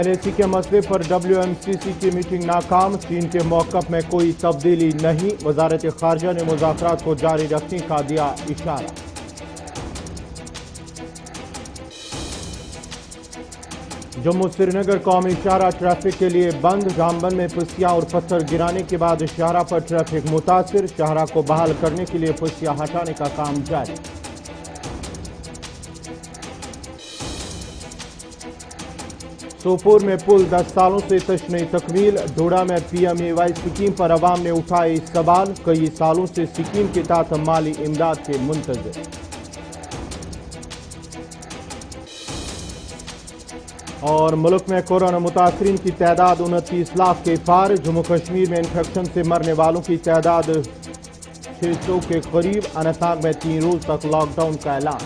LAC के मसले पर WMCC की मीटिंग नाकाम, चीन के मौक़िफ़ में कोई तब्दीली नहीं। वज़ारत ख़ारजा ने मुज़ाकरात को जारी रखने का दिया इशारा। जम्मू श्रीनगर कौमी शाहरा ट्रैफिक के लिए बंद। रामबन में पुस्तियाँ और पत्थर गिराने के बाद शाहरा पर ट्रैफिक मुतासिर। शाहरा को बहाल करने के लिए पुस्तियाँ हटाने का काम जारी। सोपोर में पुल 10 सालों से तशनई तकमील। डोडा में PMAY स्कीम पर अवाम ने उठाए सवाल। कई सालों से स्कीम के तहत माली इमदाद के मुंतज़िर। और मुल्क में कोरोना मुतासरीन की तादाद 29 लाख के पार। जम्मू कश्मीर में इन्फेक्शन से मरने वालों की तादाद 600 के करीब। अनंतनाग में 3 रोज तक लॉकडाउन का ऐलान।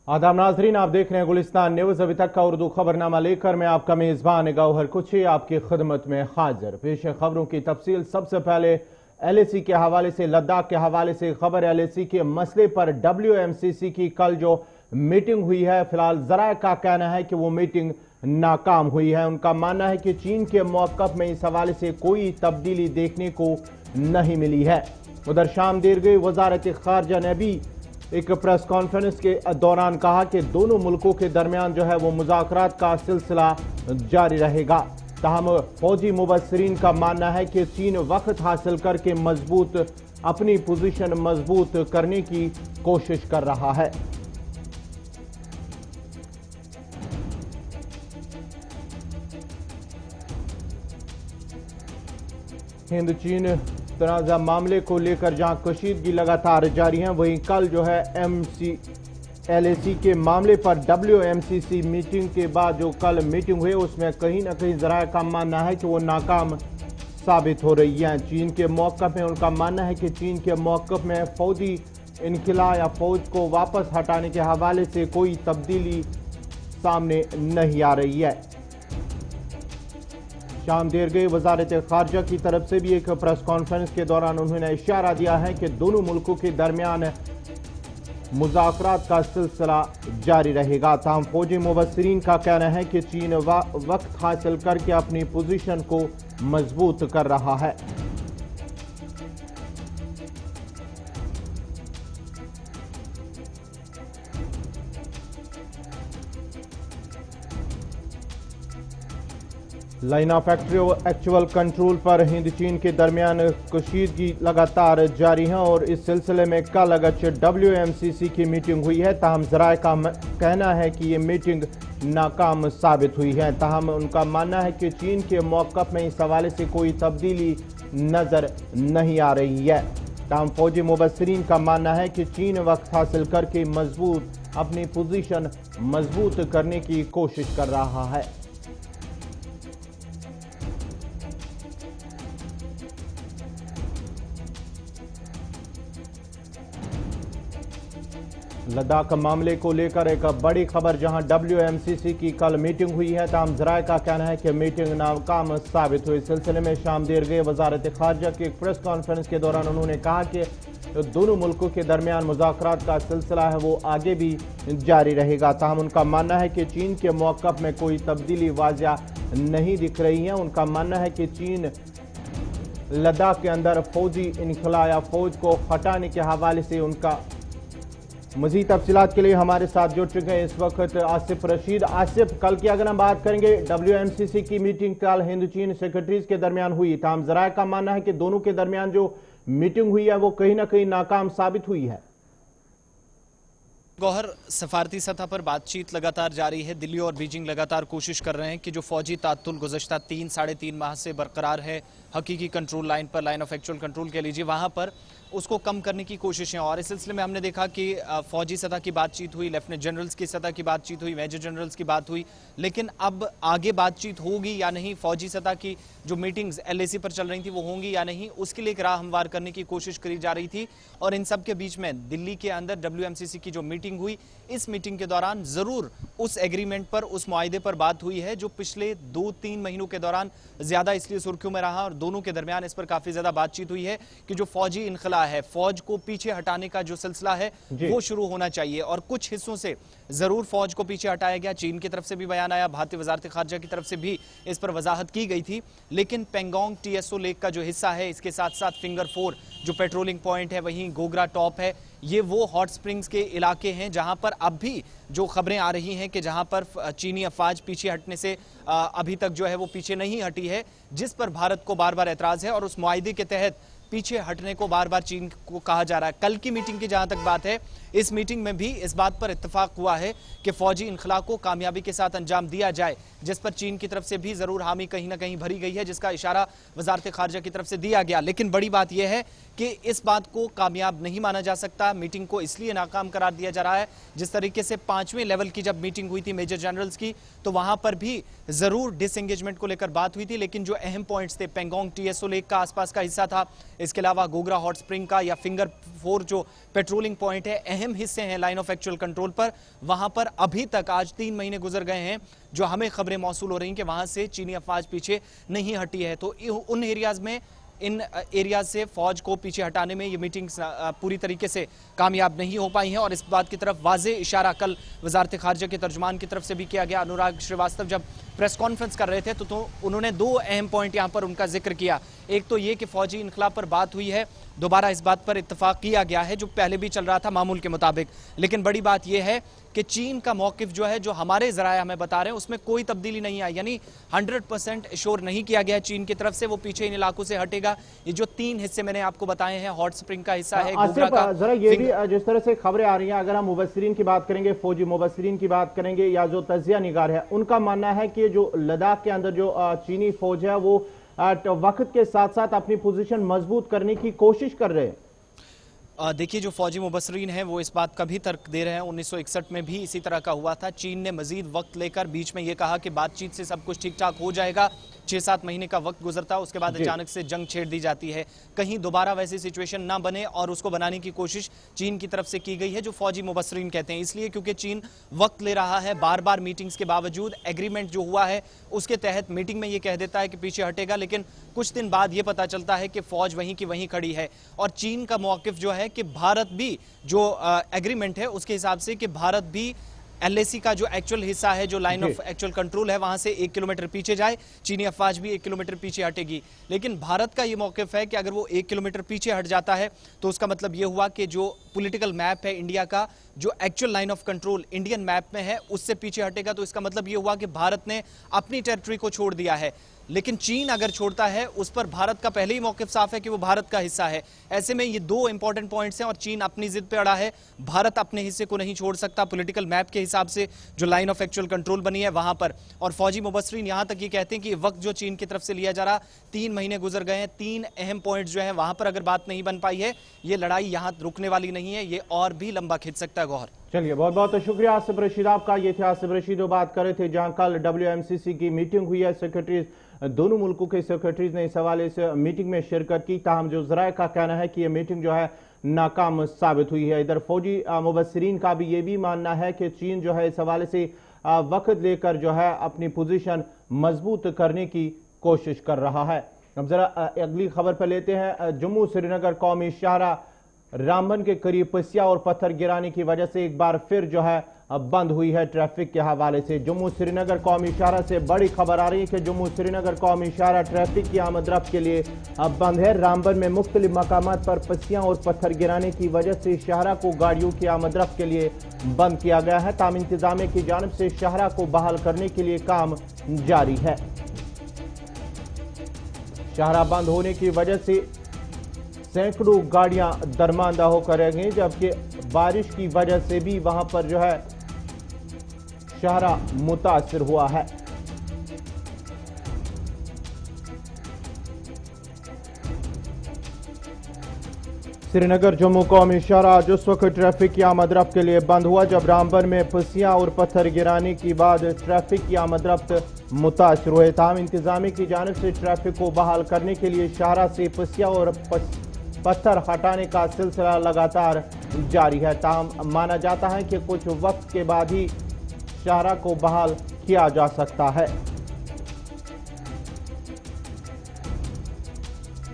आदाब नाजरीन, आप देख रहे हैं गुलिस्तान न्यूज। अभी तक का उर्दू खबरनामा लेकर मैं आपका मेजबान गौहर कुची आपकी खिदमत में हाजिर। पेश खबरों की तफसील। सबसे पहले LAC के हवाले से, लद्दाख के हवाले से खबर। LAC के मसले पर WMCC की कल जो मीटिंग हुई है, फिलहाल जराए का कहना है कि वो मीटिंग नाकाम हुई है। उनका मानना है कि चीन के मौक़िफ़ में इस हवाले से कोई तब्दीली देखने को नहीं मिली है। उधर शाम देर गई वज़ारत ख़ारजा ने भी एक प्रेस कॉन्फ्रेंस के दौरान कहा कि दोनों मुल्कों के दरमियान जो है वो मुज़ाकरात का सिलसिला जारी रहेगा। ताहम फौजी मुबस्सिरीन का मानना है कि चीन वक्त हासिल करके अपनी पोजीशन मजबूत करने की कोशिश कर रहा है। हिंद चीन तनाज़ा मामले को लेकर जहां कशीदगी लगातार जारी है, वहीं कल जो है LAC के मामले पर WMCC मीटिंग के बाद जो कल मीटिंग हुई उसमें कहीं ना कहीं जराए का मानना है कि वो नाकाम साबित हो रही है। चीन के मौक़िफ़ में उनका मानना है कि चीन के मौक़िफ़ में फौजी इनखिला या फौज को वापस हटाने के हवाले से कोई तब्दीली सामने नहीं आ रही है। शाम देर गई वज़ारत ख़ारजा की तरफ से भी एक प्रेस कॉन्फ्रेंस के दौरान उन्होंने इशारा दिया है कि दोनों मुल्कों के दरमियान मुज़ाकरात का सिलसिला जारी रहेगा। ताहम फौजी मुबस्सिरीन का कहना है कि चीन वक्त हासिल करके अपनी पोजीशन को मजबूत कर रहा है। लाइन ऑफ एक्चुअल कंट्रोल पर हिंद चीन के दरमियान कशीदगी लगातार जारी है और इस सिलसिले में कल अगरचे WMCC की मीटिंग हुई है, ताहम जराए का कहना है कि ये मीटिंग नाकाम साबित हुई है। ताहम उनका मानना है कि चीन के मौक़िफ़ में इस हवाले से कोई तब्दीली नज़र नहीं आ रही है। ताहम फौजी मुबस्सिरीन का मानना है कि चीन वक्त हासिल करके अपनी पोजीशन मजबूत करने की कोशिश कर रहा है। लद्दाख मामले को लेकर एक बड़ी खबर, जहां WMCC की कल मीटिंग हुई है, ताहम जराए का कहना है कि मीटिंग नाकाम साबित हुई। सिलसिले में शाम देर गए वज़ारत ख़ारजा की एक प्रेस कॉन्फ्रेंस के दौरान उन्होंने कहा कि दोनों मुल्कों के दरमियान मुज़ाकरात का सिलसिला है वो आगे भी जारी रहेगा। ताहम उनका मानना है कि चीन के मौक़िफ़ में कोई तब्दीली वाज़िया नहीं दिख रही है। उनका मानना है कि चीन लद्दाख के अंदर फौजी इनखला या फौज को हटाने के हवाले से उनका मज़ीद तफसीलात के लिए हमारे साथ जुड़ चुके हैं इस वक्त आसिफ रशीद। आसिफ, कल की अगर हम बात करेंगे, WMCC की मीटिंग कल हिंद चीन सेक्रेटरीज के दरमियान हुई। ताहम जराए का मानना है कि दोनों के दरमियान जो मीटिंग हुई है वो कहीं ना कहीं नाकाम साबित हुई है। गौहर, सफारती सतह पर बातचीत लगातार जारी है। दिल्ली और बीजिंग लगातार कोशिश कर रहे हैं कि जो फौजी तातुल गुज़श्ता 3-3.5 माह से बरकरार है हकीकी कंट्रोल लाइन पर, लाइन ऑफ एक्चुअल कंट्रोल कह लीजिए, वहां पर उसको कम करने की कोशिशें। और इस सिलसिले में हमने देखा कि फौजी सतह की बातचीत हुई, लेफ्टिनेंट जनरल्स की सतह की बातचीत हुई, मेजर जनरल्स की बात हुई, लेकिन अब आगे बातचीत होगी या नहीं, फौजी सतह की जो मीटिंग्स LAC पर चल रही थी वो होंगी या नहीं, उसके लिए एक राह हमवार करने की कोशिश करी जा रही थी। और इन सब के बीच में दिल्ली के अंदर WMCC की जो मीटिंग हुई, इस मीटिंग के दौरान जरूर उस एग्रीमेंट पर, उस मुआहदे पर बात हुई है जो पिछले 2-3 महीनों के दौरान ज्यादा इसलिए सुर्खियों में रहा और दोनों के दरमियान इस पर काफी ज्यादा बातचीत हुई है कि जो फौजी इनखला सिलसिला है, फौज को पीछे हटाने का जो सिलसिला है वो शुरू होना चाहिए। और कुछ हिस्सों से जरूर फौज को पीछे हटाया गया, चीन की तरफ से भी बयान आया, भारतीय वजारत खारजा की तरफ से भी इस पर वजाहत की गई थी। लेकिन पेंगोंग TSO लेक का जो हिस्सा है, इसके साथ साथ फिंगर 4 जो पेट्रोलिंग पॉइंट है, वहीं गोगरा टॉप है, ये वो हॉट स्प्रिंग्स के इलाके हैं जहां पर अब भी जो खबरें आ रही हैं कि जहां पर चीनी अफवाज पीछे हटने से अभी तक जो है वो पीछे नहीं हटी है, जिस पर भारत को बार बार एतराज है और उस मुआहदे के तहत पीछे हटने को बार बार चीन को कहा जा रहा है। कल की मीटिंग की जहां तक बात है, इस मीटिंग में भी इस बात पर इत्तेफाक हुआ है कि फौजी इनखला को कामयाबी के साथ अंजाम दिया जाए, जिस पर चीन की तरफ से भी जरूर हामी कहीं ना कहीं भरी गई है, जिसका इशारा वजारत खारजा की तरफ से दिया गया। लेकिन बड़ी बात यह है कि इस बात को कामयाब नहीं माना जा सकता। मीटिंग को इसलिए नाकाम करार दिया जा रहा है, जिस तरीके से 5वें लेवल की जब मीटिंग हुई थी मेजर जनरल्स की, तो वहां पर भी जरूर डिसएंगेजमेंट को लेकर बात हुई थी, लेकिन जो अहम पॉइंट्स थे, पेंगोंग TSO लेक का आसपास का हिस्सा था, इसके अलावा गोगरा हॉट स्प्रिंग का या फिंगर 4 जो पेट्रोलिंग पॉइंट है, अहम हिस्से हैं लाइन ऑफ एक्चुअल कंट्रोल पर, वहां पर अभी तक आज 3 महीने गुजर गए हैं, जो हमें खबरें मौसूल हो रही हैं कि वहां से चीनी अफवाज पीछे नहीं हटी है। तो उन एरियाज में, इन एरियाज से फौज को पीछे हटाने में ये मीटिंग्स पूरी तरीके से कामयाब नहीं हो पाई हैं। और इस बात की तरफ वाज़े इशारा कल वजारत खारजा के तर्जुमान की तरफ से भी किया गया। अनुराग श्रीवास्तव जब प्रेस कॉन्फ्रेंस कर रहे थे तो उन्होंने 2 अहम पॉइंट यहां पर उनका जिक्र किया। एक तो ये कि फौजी इनकलाब पर बात हुई है, दोबारा इस बात पर इत्तेफाक किया गया है जो पहले भी चल रहा था मामूल के मुताबिक। लेकिन बड़ी बात यह है कि चीन का मौकिफ जो है, जो हमारे जराया हमें बता रहे हैं, उसमें कोई तब्दीली नहीं आई, यानी 100% एश्योर नहीं किया गया चीन की तरफ से वो पीछे इन इलाकों से हटेगा। ये जो 3 हिस्से मैंने आपको बताए हैं, हॉट स्प्रिंग का हिस्सा है, गोगरा का, जरा ये भी जिस तरह से खबरें आ रही हैं, अगर हम मुबस्सिरीन की बात करेंगे, फौजी मुबस्सिरीन की बात करेंगे या जो तजिया निगार है, उनका मानना है कि जो लद्दाख के अंदर जो चीनी फौज है वो वक्त के साथ साथ अपनी पोजीशन मजबूत करने की कोशिश कर रहे हैं। देखिए, जो फौजी मुबस्सरीन हैं वो इस बात का भी तर्क दे रहे हैं, 1961 में भी इसी तरह का हुआ था। चीन ने मजीद वक्त लेकर बीच में ये कहा कि बातचीत से सब कुछ ठीक ठाक हो जाएगा, 6-7 महीने का वक्त गुजरता, उसके बाद अचानक से जंग छेड़ दी जाती है। कहीं दोबारा वैसी सिचुएशन ना बने और उसको बनाने की कोशिश चीन की तरफ से की गई है, जो फौजी मुबस्सरीन कहते हैं। इसलिए क्योंकि चीन वक्त ले रहा है, बार बार मीटिंग्स के बावजूद, एग्रीमेंट जो हुआ है उसके तहत मीटिंग में ये कह देता है कि पीछे हटेगा, लेकिन कुछ दिन बाद ये पता चलता है कि फौज वहीं की वहीं खड़ी है। और चीन का मौकिफ जो है कि भारत भी जो एग्रीमेंट है उसके हिसाब से कि भारत भी LAC का जो एक्चुअल हिस्सा है, जो लाइन ऑफ एक्चुअल कंट्रोल है, वहां से 1 किलोमीटर पीछे जाए, चीनी अफवाज भी 1 किलोमीटर पीछे हटेगी। लेकिन भारत का ये मौकिफ है कि अगर वो 1 किलोमीटर पीछे हट जाता है तो उसका मतलब ये हुआ कि जो पॉलिटिकल मैप है इंडिया का, जो actual line of control Indian map में है, उससे पीछे हटेगा। तो इसका मतलब ये हुआ कि भारत ने अपनी टेरिटरी को छोड़ दिया है। लेकिन चीन अगर छोड़ता है, उस पर भारत का पहले ही मौकिफ साफ है कि वो भारत का हिस्सा है। ऐसे में ये 2 इंपॉर्टेंट पॉइंट्स हैं और चीन अपनी जिद पे अड़ा है। भारत अपने हिस्से को नहीं छोड़ सकता पॉलिटिकल मैप के हिसाब से, जो लाइन ऑफ एक्चुअल कंट्रोल बनी है वहां पर। और फौजी मुबस्सरीन यहां तक ये कहते हैं कि वक्त जो चीन की तरफ से लिया जा रहा, 3 महीने गुजर गए हैं, 3 अहम पॉइंट जो है वहां पर अगर बात नहीं बन पाई है, ये लड़ाई यहां रुकने वाली नहीं है, ये और भी लंबा खिंच सकता है। गौहर, चलिए, बहुत बहुत शुक्रिया आसिफ रशीद आपका। ये थे आसिफ रशीद, जो बात कर रहे थे जहां कल WMCC की मीटिंग हुई है। सेक्रेटरीज, दोनों मुल्कों के सेक्रेटरीज ने इस हवाले से मीटिंग में शिरकत की। ताहम जो जराये का कहना है कि यह मीटिंग जो है नाकाम साबित हुई है। इधर फौजी मुबस्सरीन का भी ये भी मानना है कि चीन जो है इस हवाले से वक्त लेकर जो है अपनी पोजीशन मजबूत करने की कोशिश कर रहा है। अब जरा अगली खबर पर लेते हैं। जम्मू श्रीनगर कौमी शाहरा रामबन के करीब पसिया और पत्थर गिराने की वजह से एक बार फिर जो है बंद हुई है ट्रैफिक के हवाले से। जम्मू श्रीनगर कौमी शाहरा से बड़ी खबर आ रही है कि जम्मू श्रीनगर कौमी शाहरा ट्रैफिक की आमद रफ्त के लिए अब बंद है। रामबन में मुख्तलिफ मकामात पर पसियां और पत्थर गिराने की वजह से शाहरा को गाड़ियों की आमद रफ्त के लिए बंद किया गया है। तामीम इंतजामिया की जानिब से शाहरा को बहाल करने के लिए काम जारी है। शाहरा बंद होने की वजह से सैकड़ों गाड़ियां दरमांदा होकर रह गई, जबकि बारिश की वजह से भी वहां पर जो है शाहरा मुतासिर हुआ है। श्रीनगर जम्मू कौमी शाहरा जिस वक्त ट्रैफिक की आमद रफ्त के लिए बंद हुआ, जब रामबन में पसियां और पत्थर गिराने के बाद ट्रैफिक की आमद रफ्त मुतासिर हुए। ताहम इंतजामिया की जानिब से ट्रैफिक को बहाल करने के लिए शाहरा से पसियां और पत्थर हटाने का सिलसिला लगातार जारी है। ताहम माना जाता है कि कुछ वक्त के बाद ही शाहरा को बहाल किया जा सकता है।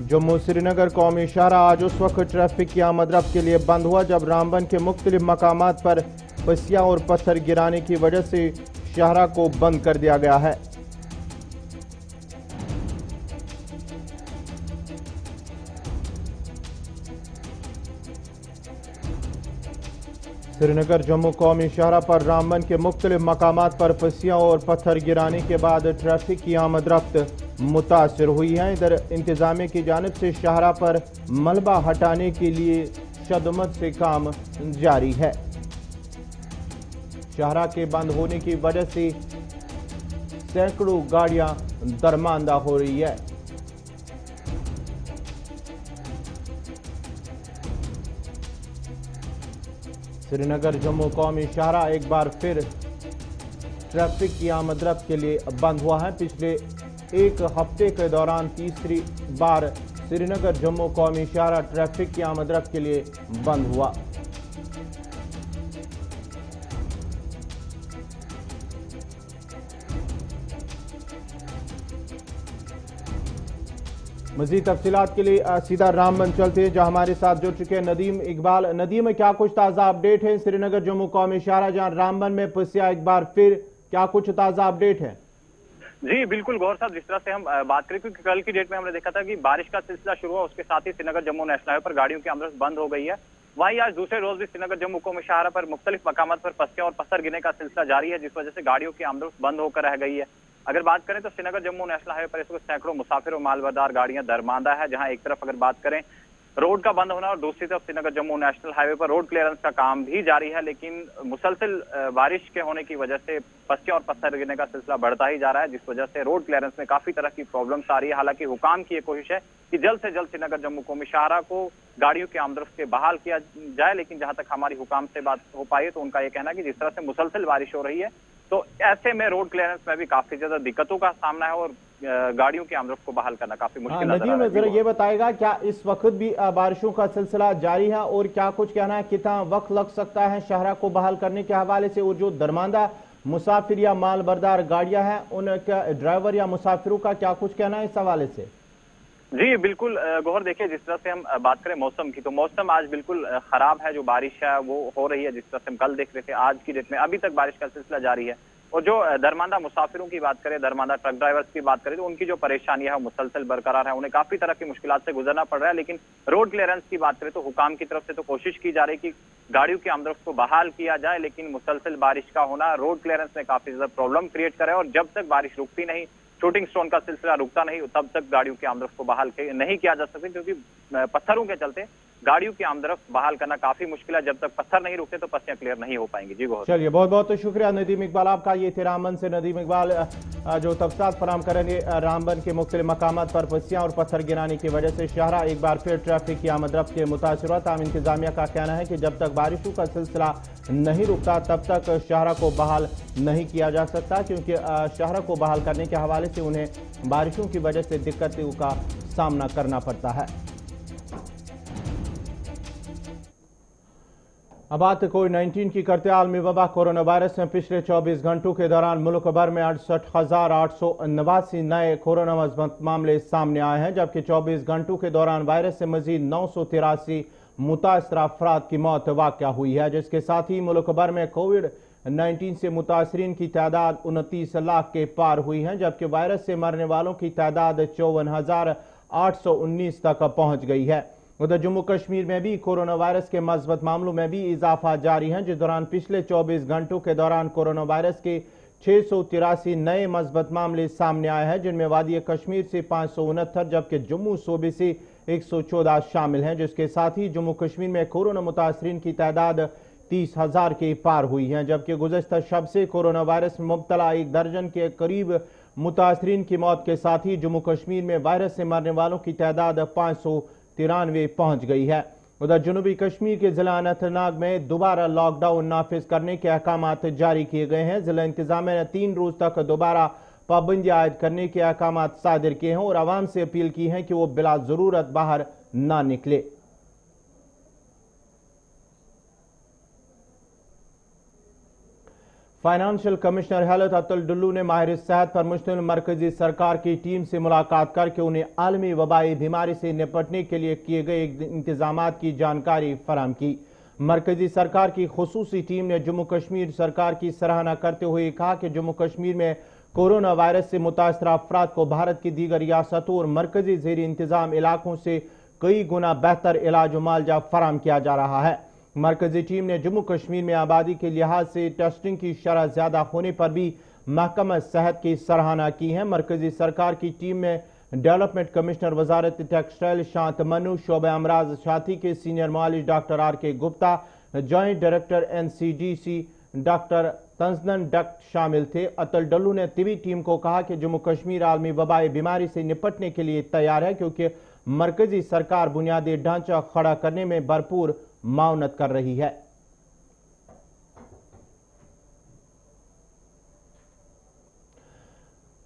जम्मू श्रीनगर कौमी शाहरा आज उस वक्त ट्रैफिक की आमद रफ्त के लिए बंद हुआ जब रामबन के मुख्तलिफ मकामात पर पसिया और पत्थर गिराने की वजह से शाहरा को बंद कर दिया गया है। श्रीनगर जम्मू कौमी शाहरा पर रामबन के मुख्तलिफ मकामात पर पसिया और पत्थर गिराने के बाद ट्रैफिक की आमद रफ्त मुतासर हुई है। इधर इंतजामिया की जानिब से शाहरा पर मलबा हटाने के लिए शदमत से काम जारी है। शाहरा के बंद होने की वजह से सैकड़ों गाड़ियां दरमांदा हो रही है। श्रीनगर जम्मू कौमी शाहरा एक बार फिर ट्रैफिक की आमद रफ्त के लिए बंद हुआ है। पिछले एक हफ्ते के दौरान तीसरी बार श्रीनगर जम्मू कौमी शाहरा ट्रैफिक की आमद रफ्त के लिए बंद हुआ। मजीद तफसीलात के लिए सीधा रामबन चलते हैं जहां हमारे साथ जुड़ चुके हैं नदीम इकबाल। नदीम, क्या कुछ ताज़ा अपडेट है श्रीनगर जम्मू कौमी शाहरा जहां रामबन में पसिया एक बार फिर, क्या कुछ ताज़ा अपडेट है? जी बिल्कुल गौर साहब, जिस तरह से हम बात करें क्योंकि कल की डेट में हमने देखा था कि बारिश का सिलसिला शुरू हुआ, उसके साथ ही श्रीनगर जम्मू नेशनल हाईवे पर गाड़ियों की आमद बंद हो गई है। वहीं आज दूसरे रोज भी श्रीनगर जम्मू कौमी शाहरा पर मुख्तलिफ मकामात पर पसिया और पत्थर गिरने का सिलसिला जारी है, जिस वजह से गाड़ियों की आमद बंद होकर रह गई है। अगर बात करें तो श्रीनगर जम्मू नेशनल हाईवे पर इस वक्त सैकड़ों मुसाफिर और मालबरदार गाड़ियां दरमांदा है, जहां एक तरफ अगर बात करें रोड का बंद होना और दूसरी तरफ श्रीनगर जम्मू नेशनल हाईवे पर रोड क्लियरेंस का काम भी जारी है, लेकिन मुसलसल बारिश के होने की वजह से पसिया और पत्थर गिरने का सिलसिला बढ़ता ही जा रहा है, जिस वजह से रोड क्लियरेंस में काफी तरह की प्रॉब्लम्स आ रही है। हालांकि हुकाम की ये कोशिश है कि जल्द से जल्द श्रीनगर जम्मू कौमी शाहरा को गाड़ियों के आमद रफ्त के बहाल किया जाए, लेकिन जहां तक हमारी हुकाम से बात हो पाई है तो उनका ये कहना है कि जिस तरह से मुसलसल बारिश हो रही है तो ऐसे में रोड क्लियरेंस में भी काफी ज्यादा दिक्कतों का सामना है और गाड़ियों की आमद को बहाल करना काफी मुश्किल नजर आ रहा है। जरा ये बताएगा, क्या इस वक्त भी बारिशों का सिलसिला जारी है और क्या कुछ कहना है, कितना वक्त लग सकता है शाहरा को बहाल करने के हवाले से, और जो दरमांदा मुसाफिर या माल बरदार गाड़ियां हैं उनका ड्राइवर या मुसाफिरों का क्या कुछ कहना है इस हवाले से? जी बिल्कुल गौहर, देखिए जिस तरह से हम बात करें मौसम की तो मौसम आज बिल्कुल खराब है। जो बारिश है वो हो रही है, जिस तरह से हम कल देख रहे थे, आज की डेट में अभी तक बारिश का सिलसिला जारी है। और जो दरमांदा मुसाफिरों की बात करें, दरमांदा ट्रक ड्राइवर्स की बात करें तो उनकी जो परेशानी है वो मुसलसल बरकरार है, उन्हें काफी तरह की मुश्किलात से गुजरना पड़ रहा है। लेकिन रोड क्लियरेंस की बात करें तो हुकाम की तरफ से तो कोशिश की जा रही है कि गाड़ियों की आमद रफ्त को बहाल किया जाए, लेकिन मुसलसल बारिश का होना रोड क्लियरेंस में काफी ज्यादा प्रॉब्लम क्रिएट करे और जब तक बारिश रुकती नहीं, शूटिंग स्टोन का सिलसिला रुकता नहीं, तब तक गाड़ियों की आमद रफ्त को बहाल नहीं किया जा सकता, क्योंकि पत्थरों के चलते गाड़ियों की आमद रफ्त बहाल करना काफी मुश्किल है। जब तक पत्थर नहीं रुकते तो पसियां क्लियर नहीं हो पाएंगी। जी बहुत चलिए, बहुत बहुत शुक्रिया नदीम इकबाल आपका। ये थे रामबन से नदीम इकबाल जो तफसीलात फराहम करेंगे रामबन के मुख्तलिफ मकामात पर पसियां और पत्थर गिराने की वजह से शाहरा एक बार फिर ट्रैफिक की आमद रफ्त के मुतासर हुआ। ताम इंतजामिया का कहना है कि जब तक बारिशों का सिलसिला नहीं रुकता तब तक शाहरा को बहाल नहीं किया जा सकता, क्योंकि शाहरा को बहाल करने के हवाले से उन्हें बारिशों की वजह से दिक्कतों का सामना करना पड़ता है। अब बात कोविड-19 की करते आलमी वबा कोरोना वायरस में पिछले 24 घंटों के दौरान मुल्क भर में 68,889 नए कोरोना मज़बूत मामले सामने आए हैं, जबकि 24 घंटों के दौरान वायरस से मजीद 983 मुतासर अफराद की मौत वाक़या हुई है, जिसके साथ ही मुल्क भर में कोविड-19 से मुतासरीन की तादाद 29 लाख के पार हुई है, जबकि वायरस से मरने वालों की तादाद 54,819 तक पहुँच गई है। उधर जम्मू कश्मीर में भी कोरोना वायरस के मज़बूत मामलों में भी इजाफा जारी है, जिस दौरान पिछले 24 घंटों के दौरान कोरोना वायरस के 683 नए मज़बूत मामले सामने आए हैं, जिनमें वादी कश्मीर से 569 जबकि जम्मू सूबे से 114 शामिल हैं, जिसके साथ ही जम्मू कश्मीर में कोरोना मुतासरीन की तादाद 30,000 के पार हुई है, जबकि गुज़श्ता शब से कोरोना वायरस में मुब्तला 1 दर्जन के करीब मुतासरीन की मौत के साथ ही जम्मू कश्मीर में वायरस से मरने वालों की तादाद 593 पहुंच गई है। उधर जनूबी कश्मीर के जिला अनंतनाग में दोबारा लॉकडाउन नाफिज करने के अहकामात जारी किए गए हैं। जिला इंतजामिया ने 3 रोज तक दोबारा पाबंदी आयद करने के अहकामात सादिर किए हैं और आवाम से अपील की है कि वो बिला जरूरत बाहर ना निकले। Financial commissioner health Atul Dulloo ने माहिर सेहत पर मुश्तमिल मरकजी सरकार की टीम से मुलाकात करके उन्हें आलमी वबाई बीमारी से निपटने के लिए किए गए इंतजाम की जानकारी फराहम की। मरकजी सरकार की खुसूसी टीम ने जम्मू कश्मीर सरकार की सराहना करते हुए कहा कि जम्मू कश्मीर में कोरोना वायरस से मुतासर अफराद को भारत की दीगर रियासतों और मरकजी ज़ेरी इंतजाम इलाकों से कई गुना बेहतर इलाज मुआवजा फराहम किया जा रहा है। मरकजी टीम ने जम्मू कश्मीर में आबादी के लिहाज से टेस्टिंग की शरह ज्यादा होने पर भी महकमा सेहत की सराहना की है। मरकजी सरकार की टीम में डेवलपमेंट कमिश्नर वजारत टेक्सटाइल शांत मनु, शोबे अमराज छाती के सीनियर मालिज doctor RK Gupta, joint director NCDC doctor तंजनन डक्ट शामिल थे। अतुल डुल्लू ने तिबी टीम को कहा कि जम्मू कश्मीर आलमी वबाई बीमारी से निपटने के लिए तैयार है, क्योंकि मरकजी सरकार बुनियादी ढांचा खड़ा करने में भरपूर माउनत कर रही है।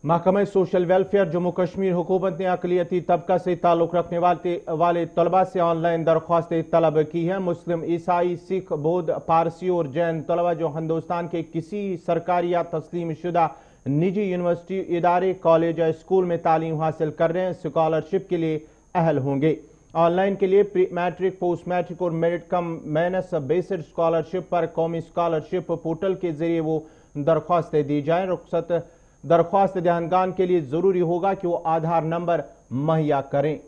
महकमा सोशल वेलफेयर जम्मू कश्मीर हुकूमत ने अकलियती तबका से ताल्लुक रखने वाले तलबा से ऑनलाइन दरख्वास्तें तलब की हैं। मुस्लिम, ईसाई, सिख, बौद्ध, पारसी और जैन तलबा जो हिंदुस्तान के किसी सरकारी या तस्लीम शुदा निजी यूनिवर्सिटी, इदारे, कॉलेज या स्कूल में तालीम हासिल कर रहे हैं, स्कॉलरशिप के लिए अहल होंगे। ऑनलाइन के लिए प्री मैट्रिक, पोस्ट मैट्रिक और merit cum merit based scholarship पर कौमी स्कॉलरशिप पोर्टल के जरिए वो दरख्वास्तें दी जाएं। रुखसत दरख्वास्त दहनगान के लिए जरूरी होगा कि वो आधार नंबर मुहैया करें।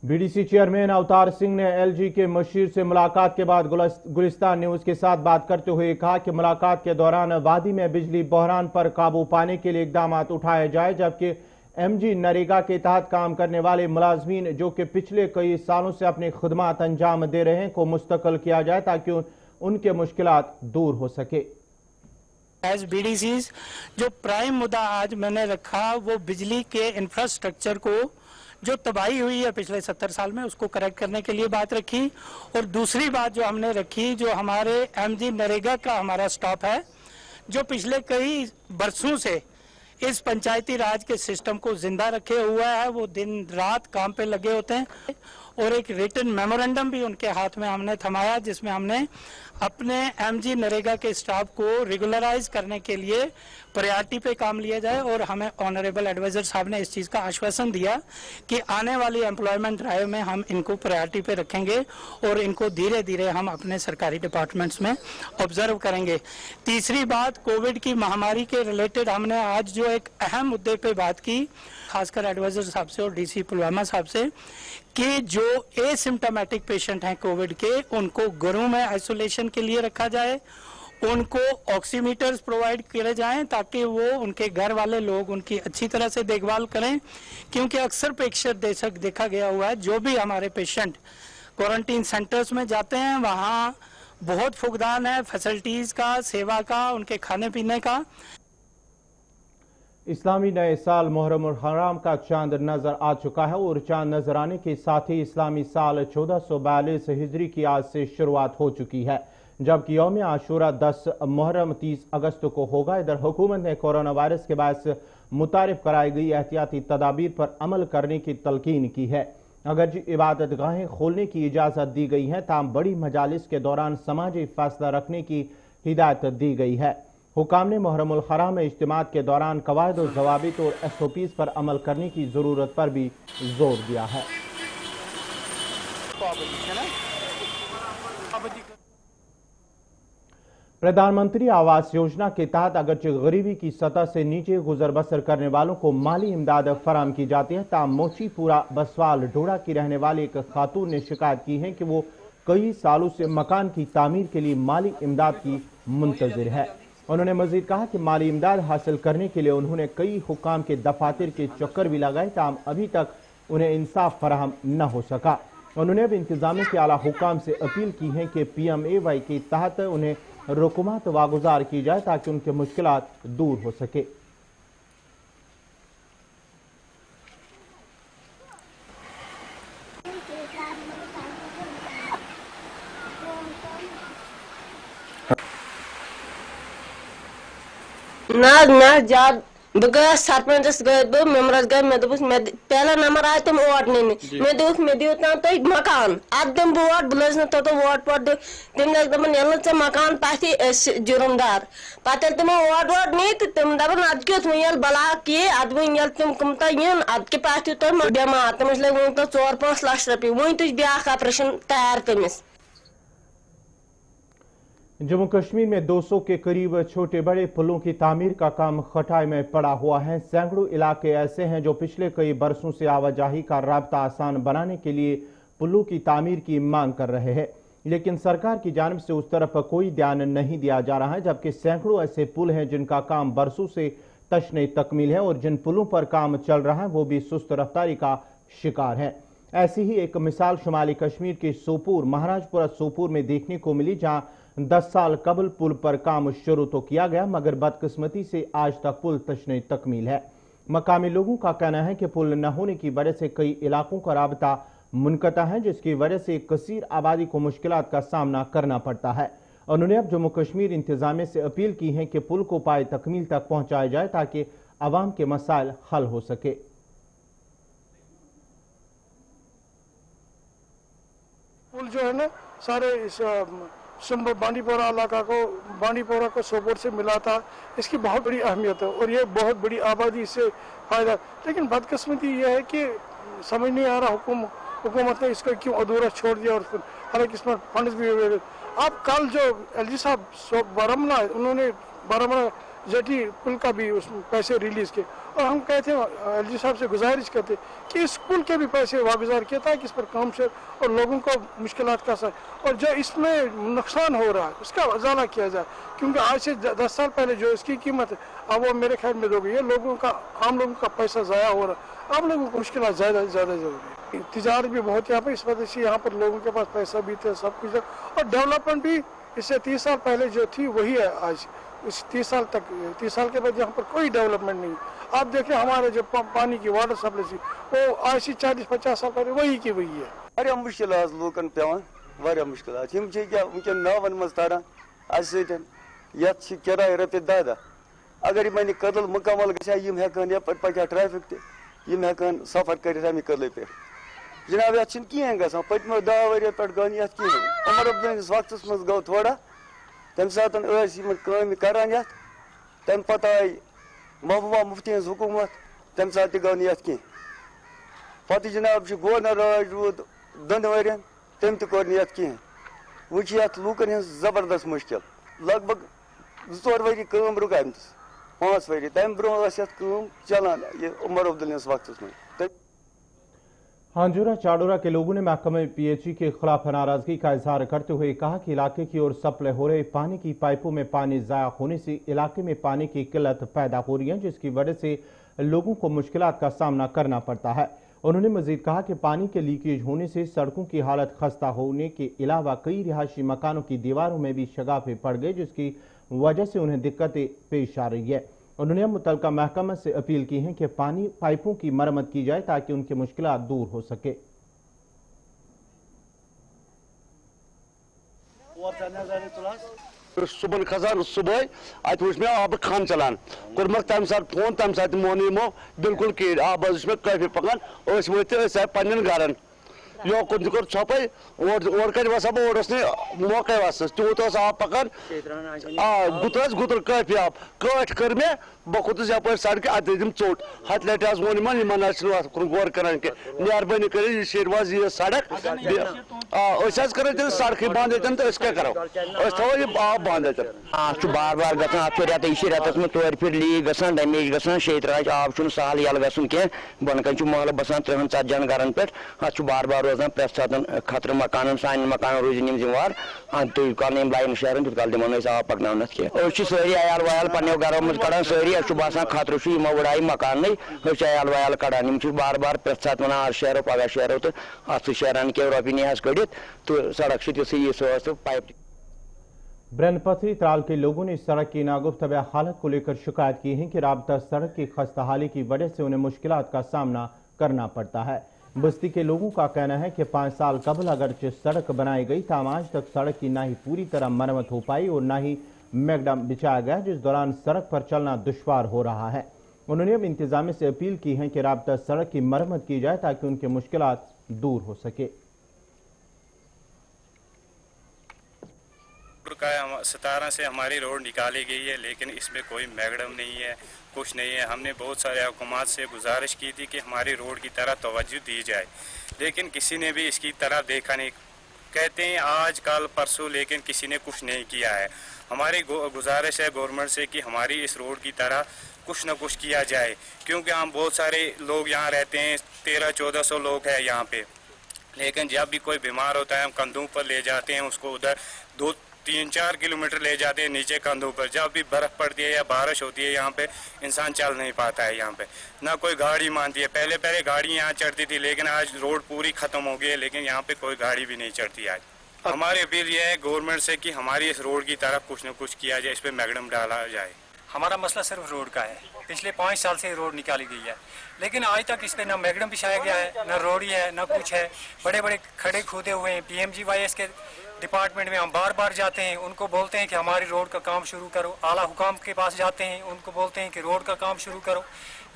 BDC चेयरमैन अवतार सिंह ने LG के मशीर से मुलाकात के बाद गुलिस्तान न्यूज के साथ बात करते हुए कहा कि मुलाकात के दौरान वादी में बिजली बहरान पर काबू पाने के लिए इकदाम उठाए जाए, जबकि MG नरेगा के तहत काम करने वाले मुलाजमीन जो कि पिछले कई सालों से अपनी खिदमत अंजाम दे रहे हैं को मुस्तकिल किया जाए ताकि उनके मुश्किलात दूर हो सके। एज BDCs जो प्राइम मुद्दा आज मैंने रखा वो बिजली के इंफ्रास्ट्रक्चर को जो तबाही हुई है पिछले 70 साल में उसको करेक्ट करने के लिए बात रखी। और दूसरी बात जो हमने रखी, जो हमारे MG नरेगा का हमारा स्टॉप है जो पिछले कई बरसों से इस पंचायती राज के सिस्टम को जिंदा रखे हुआ है, वो दिन रात काम पे लगे होते हैं। और एक रिटन मेमोरेंडम भी उनके हाथ में हमने थमाया जिसमें हमने अपने MG नरेगा के स्टाफ को रेगुलराइज करने के लिए प्रायोरिटी पे काम लिया जाए। और हमें ऑनरेबल एडवाइजर साहब ने इस चीज़ का आश्वासन दिया कि आने वाली एम्प्लॉयमेंट ड्राइव में हम इनको प्रायोरिटी पे रखेंगे और इनको धीरे धीरे हम अपने सरकारी डिपार्टमेंट्स में ऑब्जर्व करेंगे। तीसरी बात, कोविड की महामारी के रिलेटेड हमने आज जो एक अहम मुद्दे पे बात की, खासकर एडवाइजर साहब से और DC पुलवामा साहब से, कि जो एसिम्टोमेटिक पेशेंट हैं कोविड के, उनको घरों में आइसोलेशन के लिए रखा जाए, उनको ऑक्सीमीटर्स प्रोवाइड किए जाएं ताकि वो उनके घर वाले लोग उनकी अच्छी तरह से देखभाल करें। क्योंकि अक्सर पेशेंट देखा गया हुआ है, जो भी हमारे पेशेंट क्वारंटीन सेंटर्स में जाते हैं वहाँ बहुत फुकदान है फैसिलिटीज़ का, सेवा का, उनके खाने पीने का। इस्लामी नए साल मुहर्रम और हराम का चांद नजर आ चुका है और चांद नजर आने के साथ ही इस्लामी साल 1442 हिजरी की आज से शुरुआत हो चुकी है, जबकि यौम आशूरा 10 मुहर्रम 30 अगस्त को होगा। इधर हुकूमत ने कोरोना वायरस के बायस मुतारिफ कराई गई एहतियाती तदाबीर पर अमल करने की तलकीन की है। अगर इबादत गाहें खोलने की इजाज़त दी गई है, ताम बड़ी मजालिस के दौरान समाजी फैसला रखने की हिदायत दी गई है। हुकाम ने मुहर्रमुल हराम में इज्तिमात के दौरान कवायद और ज़वाबित और SOPs पर अमल करने की ज़रूरत पर भी जोर दिया है। प्रधानमंत्री आवास योजना के तहत अगरचे गरीबी की सतह से नीचे गुजर बसर करने वालों को माली इमदाद फराम की जाती है। ताम मोचीपुरा बसवाल डोडा की रहने वाली एक खातून ने शिकायत की है कि वो कई सालों से मकान की तामीर के लिए माली इमदाद की मुंतजिर है। उन्होंने मजीद कहा कि माली इमदाद हासिल करने के लिए उन्होंने कई हुकाम के दफातर के चक्कर भी लगाए, ताम अभी तक उन्हें इंसाफ फराहम न हो सका। उन्होंने अब इंतजामिया के आला हुकाम से अपील की है कि PMAY के तहत उन्हें रुकूमत वागुजार की जाए ताकि उनकी मुश्किलात दूर हो सके। ना ज्यादा बह गया सरपंचस गए बह मेमरस गए मे दोस मे पहला नंबर आए तुम वोट नीन मे दोक मे दियो तुम मकान अद दिम बह वोट बह लज तो वोट पट दे तम दपन ये चे मकान पाथी जुर्मदार पे तमो वोट नी तो तम दपन अद क्यों वो बला कि अद वो तुम कमता इन अद के पाथी तुम बेमार तमस लग वो 4-5 लाख रुपये वो तुझ ब्या ऑपरेशन तैयार तमिस। जम्मू कश्मीर में 200 के करीब छोटे बड़े पुलों की तामीर का काम खटाई में पड़ा हुआ है। सैकड़ों इलाके ऐसे हैं जो पिछले कई बरसों से आवाजाही का राब्ता आसान बनाने के लिए पुलों की तामीर की मांग कर रहे हैं, लेकिन सरकार की जानिब से उस तरफ कोई ध्यान नहीं दिया जा रहा है। जबकि सैकड़ों ऐसे पुल हैं जिनका काम बरसों से तशने तकमील है और जिन पुलों पर काम चल रहा है वो भी सुस्त रफ्तारी का शिकार है। ऐसी ही एक मिसाल शुमाली कश्मीर के सोपोर महाराजपुरा सोपोर में देखने को मिली, जहां 10 साल कबल पुल पर काम शुरू तो किया गया मगर बदकिस्मती से आज तक पुल तशने तकमील है। मकामी लोगों का कहना है कि पुल न होने की वजह से कई इलाकों का राबता मुनक़ता है, जिसकी वजह से कसीर आबादी को मुश्किलात का सामना करना पड़ता है। उन्होंने अब जम्मू कश्मीर इंतजामिया से अपील की है कि पुल को पाए तकमील तक पहुंचाया जाए ताकि अवाम के मसाइल हल हो सके। पुल जो है ना सारे इस बांडीपोरा इलाका को बांडीपोरा को सोपोर से मिला था, इसकी बहुत बड़ी अहमियत है और ये बहुत बड़ी आबादी इससे फायदा। लेकिन बदकिस्मती ये है कि समझ नहीं आ रहा हुकूमत ने इसको क्यों अधूरा छोड़ दिया और हालांकि इसमें फंड्स भी अवेलेबल। अब कल जो एलजी साहब बारामूला उन्होंने बारामूला जेटी पुल का भी उस पैसे रिलीज किए और हम कहते हैं एलजी साहब से गुजारिश करते कि इस पुल के भी पैसे वागुजार किए ताकि इस पर काम से और लोगों को मुश्किलात का सर और जो इसमें नुकसान हो रहा है उसका उजाला किया जाए, क्योंकि आज से 10 साल पहले जो इसकी कीमत है अब वो मेरे ख्याल में दो गई है। लोगों का आम लोगों का पैसा ज़ाया हो रहा है, आम लोगों को मुश्किलात ज़्यादा जरूरी है। तिजारत भी बहुत यहाँ पर, इस वजह से यहाँ पर लोगों के पास पैसा भी थे सब कुछ, और डेवलपमेंट भी इससे 30 साल पहले जो थी वही है आज। इस 30 साल के बाद यहाँ पर कोई डेवलपमेंट नहीं। आप देखिए हमारे जो पानी की वाटर सप्लाई थी वो आज से 40-50 साल पहले वही की वही है। वारिया मुश्किल लूकन पेवान वारिया मुश्किल क्या वनकन नावन मज तारान अत किराए रपे 10 अगर यह कदल मुकम्मल गम हेकान यप पकड़ ट्रैफिक तम हेकान सफर कर अमे कदल पे जनाब ये कहें ग पत्मो 10 वरियो पे गो ये कहें। उमर अब्दुल्ला वक्त मज गो थोड़ा तम सात करान तम पत आई महबूबा मुफ्ती हज हुकूमत तम सात गो ये कहें। पत जनाब गवर्नर राज रूद 2 वरियन तम तोर ये कहें। वो लूकन हज जबरदस्त मुश्किल लगभग 2-4 वरी कम रुकाम 5 वरी तम ब्रो चलान ये उमर अब्दुल्ला वक्त में। हांजुरा चाडोरा के लोगों ने महकमे पीएचई के खिलाफ नाराजगी का इजहार करते हुए कहा कि इलाके की ओर सप्लाई हो रहे पानी की पाइपों में पानी ज़ाया होने से इलाके में पानी की किल्लत पैदा हो रही है, जिसकी वजह से लोगों को मुश्किलात का सामना करना पड़ता है। उन्होंने मजीद कहा कि पानी के लीकेज होने से सड़कों की हालत खस्ता होने के अलावा कई रिहायशी मकानों की दीवारों में भी शगाफे पड़ गए, जिसकी वजह से उन्हें दिक्कतें पेश आ रही है। उन्होंने मुतलका महकमा से अपील की है कि पानी पाइपों की मरम्मत की जाए ताकि उनकी मुश्किलात दूर हो सके। सुबह खजान सुबह अत वो आब खान चलान कर्मक तम सात फोन तम सात मोन यमो बिल्कुल कह आब काफी पकान वो पन्न गरन यो कुन कर छपे और कर वसा और मौके वस तूत आब पकान गुतर काफी आब कट कर मे बह खुद यप सड़क अत दिम चोट हथ लट वन गौर कर मेहरबानी कर शेरवाज यह सड़क कर सड़क बंद तो क्या करो थो यह आब बंद बार बार गो रेत में तौर फिर लीक ग डैमेज ग शेतराज आब सहल यल गन कह बन महल बसान 3-4 गरन पे अत बार बार रोजान प्रेस सात खतर मकान सान मकान रोजन जिम्मेवार तुम कल लाइन शहर तुत कल दिमो आब पकन कह सारी अयाल वयाल पन्नो घरों मज कड़ान सारी बसान खतर यमो उड़ाई मकान अयाल वयाल कड़ान बार बार प्रेस सात वन आज शहरों पगह शहरों तो अत शहरान के रपी नी कड़ित तो सड़क तो पाइप। ब्रनपथरी त्राल के लोगों ने इस सड़क की नागुफ्तब हालत को लेकर शिकायत की है कि राबता सड़क की खस्ताहाली की वजह से उन्हें मुश्किलात का सामना करना पड़ता है। बस्ती के लोगों का कहना है कि 5 साल कबल अगरचे सड़क बनाई गई, ताम आज तक सड़क की ना ही पूरी तरह मरम्मत हो पाई और ना ही मैगडम बिछाया गया, जिस दौरान सड़क पर चलना दुश्वार हो रहा है। उन्होंने अब इंतजामिया से अपील की है कि राब्ता सड़क की मरम्मत की जाए ताकि उनकी मुश्किलात दूर हो सके। का 17 से हमारी रोड निकाली गई है, लेकिन इसमें कोई मैगडम नहीं है, कुछ नहीं है। हमने बहुत सारे हुकूमत से गुजारिश की थी कि हमारी रोड की तरह तवज्जो दी जाए, लेकिन किसी ने भी इसकी तरफ देखा नहीं। कहते हैं आज कल परसों, लेकिन किसी ने कुछ नहीं किया है। हमारी गुजारिश है गवर्नमेंट से कि हमारी इस रोड की तरह कुछ न कुछ किया जाए, क्योंकि हम बहुत सारे लोग यहाँ रहते हैं, 1300-1400 लोग हैं यहाँ पे, लेकिन जब भी कोई बीमार होता है हम कंधों पर ले जाते हैं उसको, उधर 2-3-4 किलोमीटर ले जाते हैं नीचे कंधों पर। जब भी बर्फ़ पड़ती है या बारिश होती है यहाँ पे इंसान चल नहीं पाता है, यहाँ पे ना कोई गाड़ी मानती है। पहले गाड़ी यहाँ चढ़ती थी, लेकिन आज रोड पूरी ख़त्म हो गई है, लेकिन यहाँ पे कोई गाड़ी भी नहीं चढ़ती आज। हमारी अपील यह है गवर्नमेंट से कि हमारी इस रोड की तरफ कुछ न कुछ किया जाए, इस पर मैगडम डाला जाए। हमारा मसला सिर्फ रोड का है, पिछले 5 साल से रोड निकाली गई है, लेकिन आज तक इस पर ना मैगडम बिछाया गया है, ना रोड है, ना कुछ है। बड़े बड़े खड़े खोदे हुए हैं। PMGYS के डिपार्टमेंट में हम बार बार जाते हैं, उनको बोलते हैं कि हमारी रोड का काम शुरू करो। आला हुकाम के पास जाते हैं, उनको बोलते हैं कि रोड का काम शुरू करो,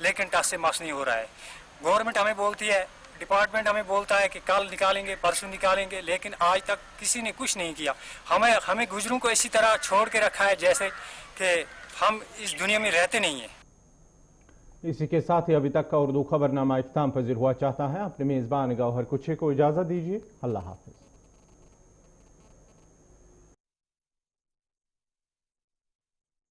लेकिन टस से मस नहीं हो रहा है। गवर्नमेंट हमें बोलती है, डिपार्टमेंट हमें बोलता है कि कल निकालेंगे, परसों निकालेंगे, लेकिन आज तक किसी ने कुछ नहीं किया। हमें गुजरों को इसी तरह छोड़ के रखा है जैसे कि हम इस दुनिया में रहते नहीं हैं। इसी के साथ ही अभी तक का उर्दू खबरनामा इख्तिताम पजीर हुआ चाहता है। अपने मेज़बान गौहर कुछे को इजाज़त दीजिए। अल्लाह हाफ़िज़।